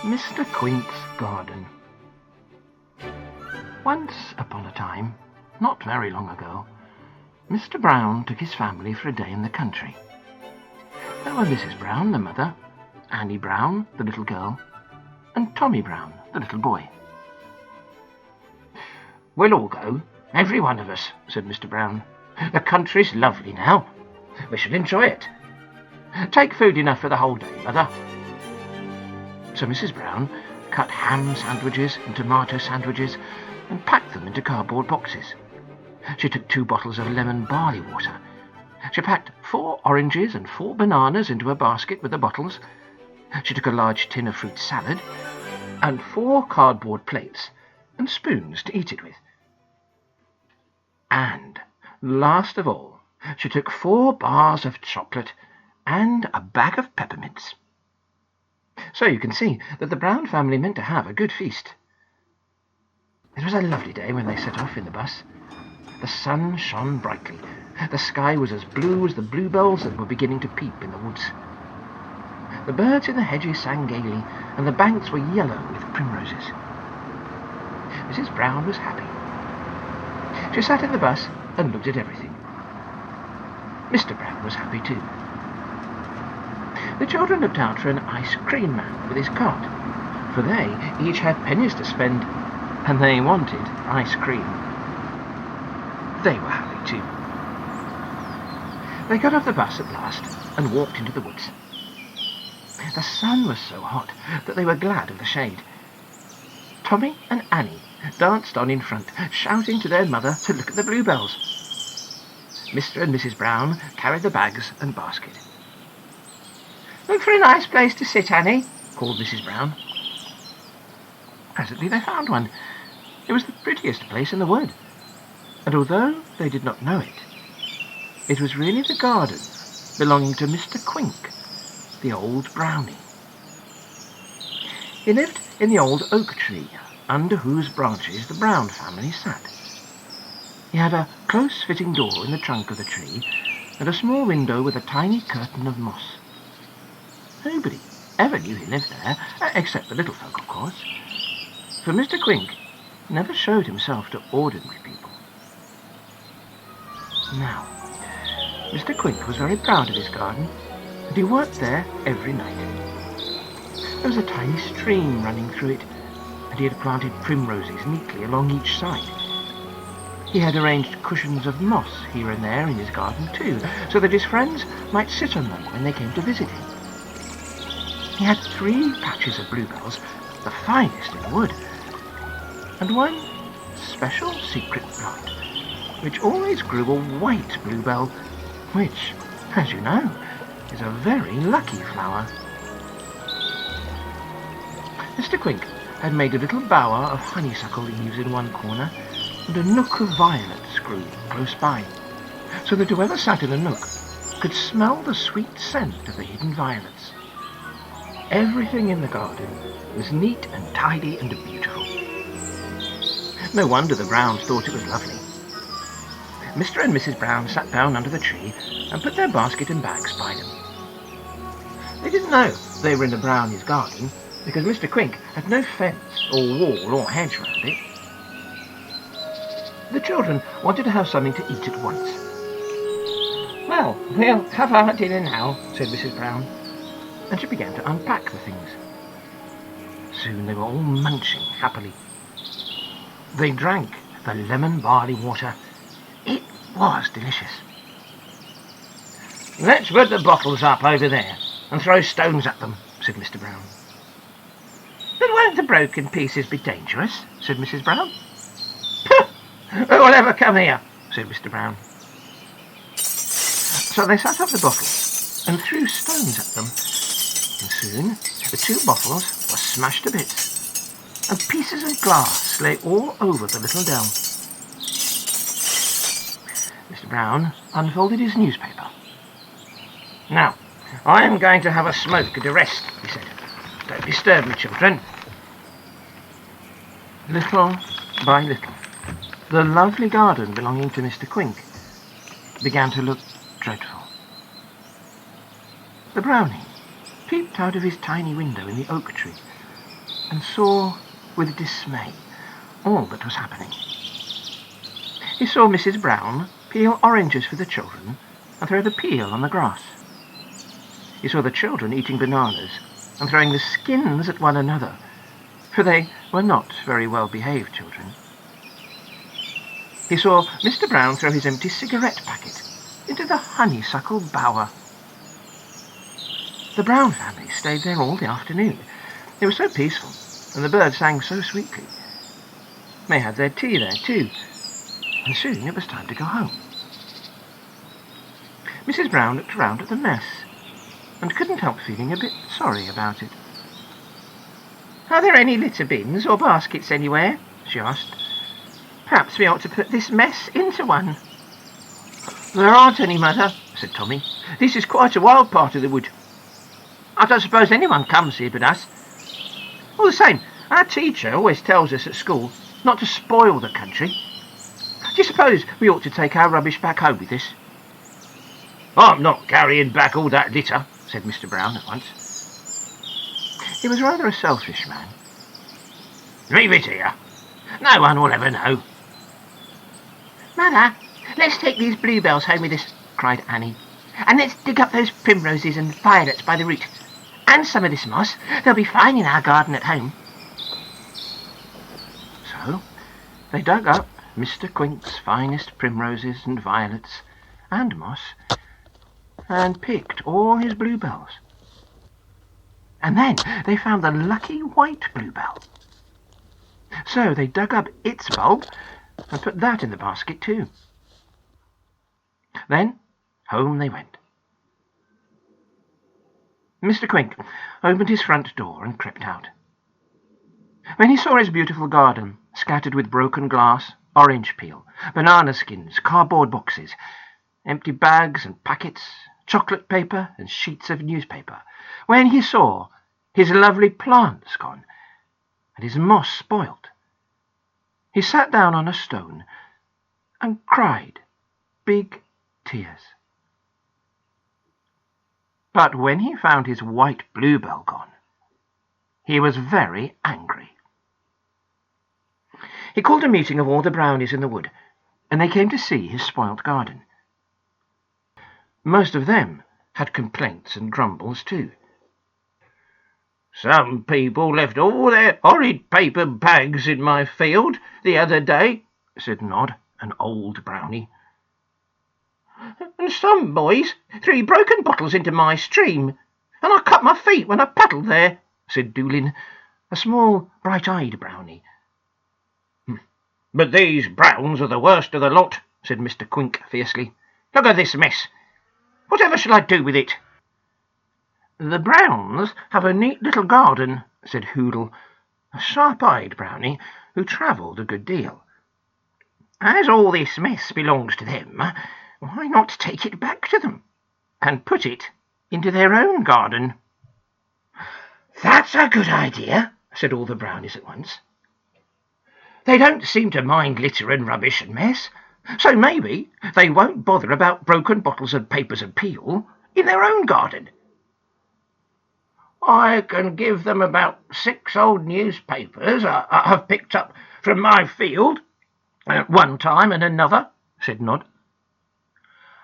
Mr. Quink's Garden. Once upon a time, not very long ago, Mr. Brown took his family for a day in the country. There were Mrs. Brown, the mother, Annie Brown, the little girl, and Tommy Brown, the little boy. "We'll all go, every one of us," said Mr. Brown. "The country's lovely now. We shall enjoy it. Take food enough for the whole day, Mother." So Mrs. Brown cut ham sandwiches and tomato sandwiches and packed them into cardboard boxes. She took 2 bottles of lemon barley water. She packed 4 oranges and 4 bananas into a basket with the bottles. She took a large tin of fruit salad and 4 cardboard plates and spoons to eat it with. And, last of all, she took 4 bars of chocolate and a bag of peppermints. So you can see that the Brown family meant to have a good feast. It was a lovely day when they set off in the bus. The sun shone brightly. The sky was as blue as the bluebells that were beginning to peep in the woods. The birds in the hedges sang gaily, and the banks were yellow with primroses. Mrs. Brown was happy. She sat in the bus and looked at everything. Mr. Brown was happy too. The children looked out for an ice cream man with his cart, for they each had pennies to spend, and they wanted ice cream. They were happy too. They got off the bus at last and walked into the woods. The sun was so hot that they were glad of the shade. Tommy and Annie danced on in front, shouting to their mother to look at the bluebells. Mr. and Mrs. Brown carried the bags and basket. "Look for a nice place to sit, Annie," called Mrs. Brown. Presently they found one. It was the prettiest place in the wood, and although they did not know it, it was really the garden belonging to Mr. Quink, the old brownie. He lived in the old oak tree, under whose branches the Brown family sat. He had a close-fitting door in the trunk of the tree, and a small window with a tiny curtain of moss. Nobody ever knew he lived there, except the little folk, of course, for Mr. Quink never showed himself to ordinary people. Now, Mr. Quink was very proud of his garden, and he worked there every night. There was a tiny stream running through it, and he had planted primroses neatly along each side. He had arranged cushions of moss here and there in his garden too, so that his friends might sit on them when they came to visit him. He had 3 patches of bluebells, the finest in the wood, and one special secret plant, which always grew a white bluebell, which, as you know, is a very lucky flower. Mr. Quink had made a little bower of honeysuckle leaves in one corner, and a nook of violets grew close by, so that whoever sat in the nook could smell the sweet scent of the hidden violets. Everything in the garden was neat and tidy and beautiful. No wonder the Browns thought it was lovely. Mr. and Mrs. Brown sat down under the tree and put their basket and bags by them. They didn't know they were in the Brownies' garden, because Mr. Quink had no fence or wall or hedge round it. The children wanted to have something to eat at once. "Well, we'll have our dinner now," said Mrs. Brown, and she began to unpack the things. Soon they were all munching happily. They drank the lemon barley water. It was delicious. "Let's put the bottles up over there and throw stones at them," said Mr. Brown. "But won't the broken pieces be dangerous?" said Mrs. Brown. "Who will ever come here?" said Mr. Brown. So they sat up the bottles and threw stones at them, and soon the 2 bottles were smashed to bits, and pieces of glass lay all over the little dell. Mr. Brown unfolded his newspaper. "Now, I am going to have a smoke and a rest," he said. "Don't disturb me, children." Little by little, the lovely garden belonging to Mr. Quink began to look dreadful. The brownie peeped out of his tiny window in the oak tree and saw with dismay all that was happening. He saw Mrs. Brown peel oranges for the children and throw the peel on the grass. He saw the children eating bananas and throwing the skins at one another, for they were not very well-behaved children. He saw Mr. Brown throw his empty cigarette packet into the honeysuckle bower. The Brown family stayed there all the afternoon. It was so peaceful, and the birds sang so sweetly. They had their tea there too, and soon it was time to go home. Mrs. Brown looked round at the mess, and couldn't help feeling a bit sorry about it. "Are there any litter bins or baskets anywhere?" she asked. "Perhaps we ought to put this mess into one." "There aren't any, Mother," said Tommy. "This is quite a wild part of the wood. I don't suppose anyone comes here but us. All the same, our teacher always tells us at school not to spoil the country. Do you suppose we ought to take our rubbish back home with us?" "I'm not carrying back all that litter," said Mr. Brown at once. He was rather a selfish man. "Leave it here. No one will ever know." "Mother, let's take these bluebells home with us," cried Annie. "And let's dig up those primroses and violets by the root. And some of this moss. They'll be fine in our garden at home." So they dug up Mr. Quink's finest primroses and violets and moss, and picked all his bluebells. And then they found the lucky white bluebell. So they dug up its bulb and put that in the basket too. Then home they went. Mr. Quink opened his front door and crept out. When he saw his beautiful garden scattered with broken glass, orange peel, banana skins, cardboard boxes, empty bags and packets, chocolate paper and sheets of newspaper, when he saw his lovely plants gone and his moss spoilt, he sat down on a stone and cried big tears. But when he found his white bluebell gone, he was very angry. He called a meeting of all the brownies in the wood, and they came to see his spoilt garden. Most of them had complaints and grumbles too. "Some people left all their horrid paper bags in my field the other day," said Nod, an old brownie. "And some boys threw broken bottles into my stream, and I cut my feet when I paddled there," said Doolin, a small, bright-eyed brownie. "But these browns are the worst of the lot," said Mr. Quink fiercely. "Look at this mess. Whatever shall I do with it?" "The browns have a neat little garden," said Hoodle, a sharp-eyed brownie who travelled a good deal. "As all this mess belongs to them, why not take it back to them and put it into their own garden?" "That's a good idea," said all the brownies at once. "They don't seem to mind litter and rubbish and mess, so maybe they won't bother about broken bottles and papers and peel in their own garden." "I can give them about 6 old newspapers I've picked up from my field at one time and another," said Nod.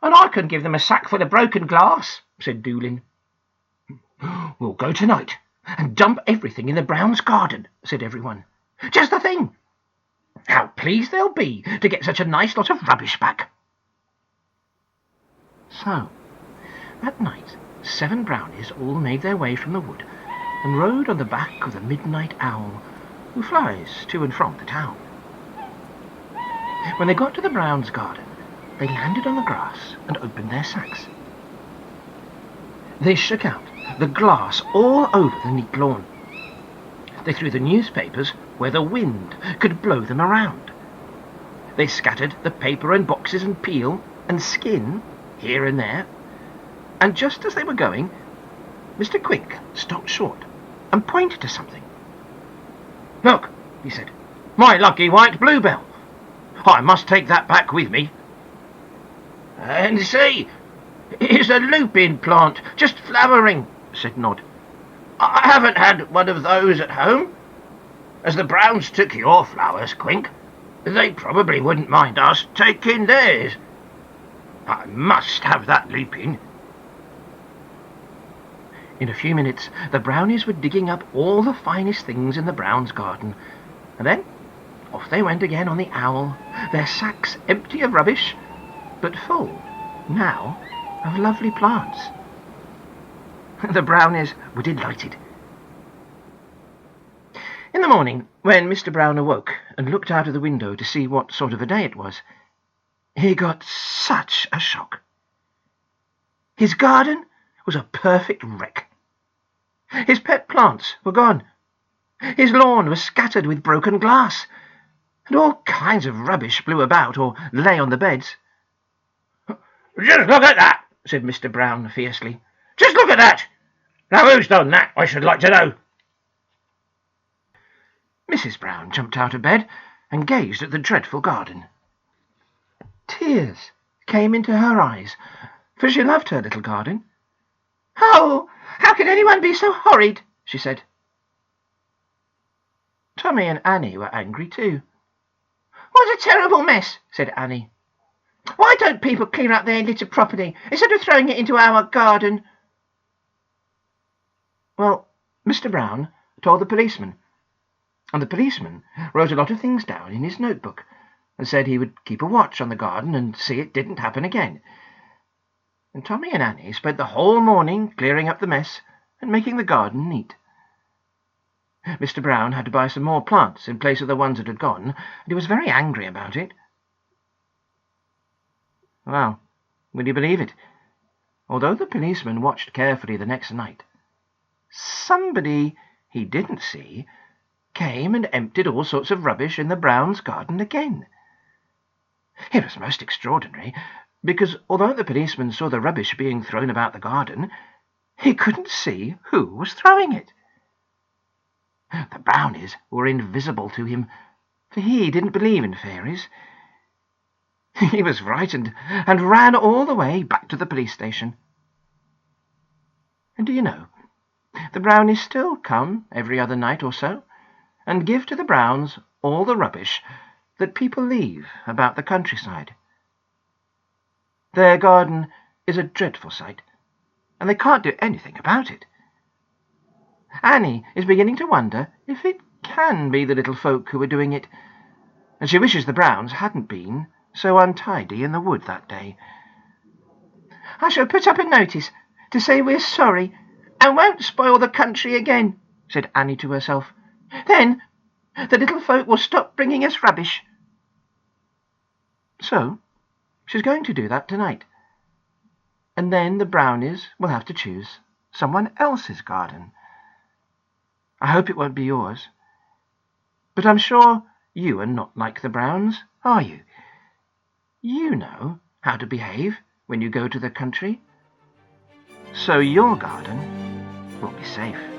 "And I can give them a sack full of broken glass," said Doolin. "We'll go tonight and dump everything in the Browns' garden," said everyone. "Just the thing. How pleased they'll be to get such a nice lot of rubbish back." So, that night, 7 brownies all made their way from the wood and rode on the back of the midnight owl, who flies to and from the town. When they got to the Browns' garden, they landed on the grass and opened their sacks. They shook out the glass all over the neat lawn. They threw the newspapers where the wind could blow them around. They scattered the paper and boxes and peel and skin here and there. And just as they were going, Mr. Quink stopped short and pointed to something. "Look," he said, "my lucky white bluebell. I must take that back with me." "And see, here's a lupin plant just flowering," said Nod. "I haven't had one of those at home as the Browns took your flowers, Quink, they probably wouldn't mind us taking theirs. I must have that lupin." In a few minutes the Brownies were digging up all the finest things in the Browns' garden, and then off they went again on the Owl, their sacks empty of rubbish, but full, now, of lovely plants. The Brownies were delighted. In the morning, when Mr. Brown awoke and looked out of the window to see what sort of a day it was, he got such a shock. His garden was a perfect wreck. His pet plants were gone. His lawn was scattered with broken glass, and all kinds of rubbish blew about or lay on the beds. "Just look at that," said Mr. Brown fiercely. "Just look at that! Now who's done that, I should like to know?" Mrs. Brown jumped out of bed and gazed at the dreadful garden. Tears came into her eyes, for she loved her little garden. "Oh, how can anyone be so horrid?" she said. Tommy and Annie were angry too. "What a terrible mess," said Annie. "Why don't people clean up their litter properly, instead of throwing it into our garden?" Well, Mr. Brown told the policeman, and the policeman wrote a lot of things down in his notebook, and said he would keep a watch on the garden and see it didn't happen again. And Tommy and Annie spent the whole morning clearing up the mess and making the garden neat. Mr. Brown had to buy some more plants in place of the ones that had gone, and he was very angry about it. Well, will you believe it? Although the policeman watched carefully the next night, somebody he didn't see came and emptied all sorts of rubbish in the Browns' garden again. It was most extraordinary, because although the policeman saw the rubbish being thrown about the garden, he couldn't see who was throwing it. The Brownies were invisible to him, for he didn't believe in fairies. He was frightened and ran all the way back to the police station. And do you know, the Brownies still come every other night or so and give to the Browns all the rubbish that people leave about the countryside. Their garden is a dreadful sight, and they can't do anything about it. Annie is beginning to wonder if it can be the little folk who are doing it, and she wishes the Browns hadn't been so untidy in the wood that day. "I shall put up a notice to say we're sorry and won't spoil the country again," said Annie to herself. "Then the little folk will stop bringing us rubbish." So she's going to do that tonight, and then the Brownies will have to choose someone else's garden. I hope it won't be yours, but I'm sure you are not like the Browns, are you? You know how to behave when you go to the country, so your garden will be safe.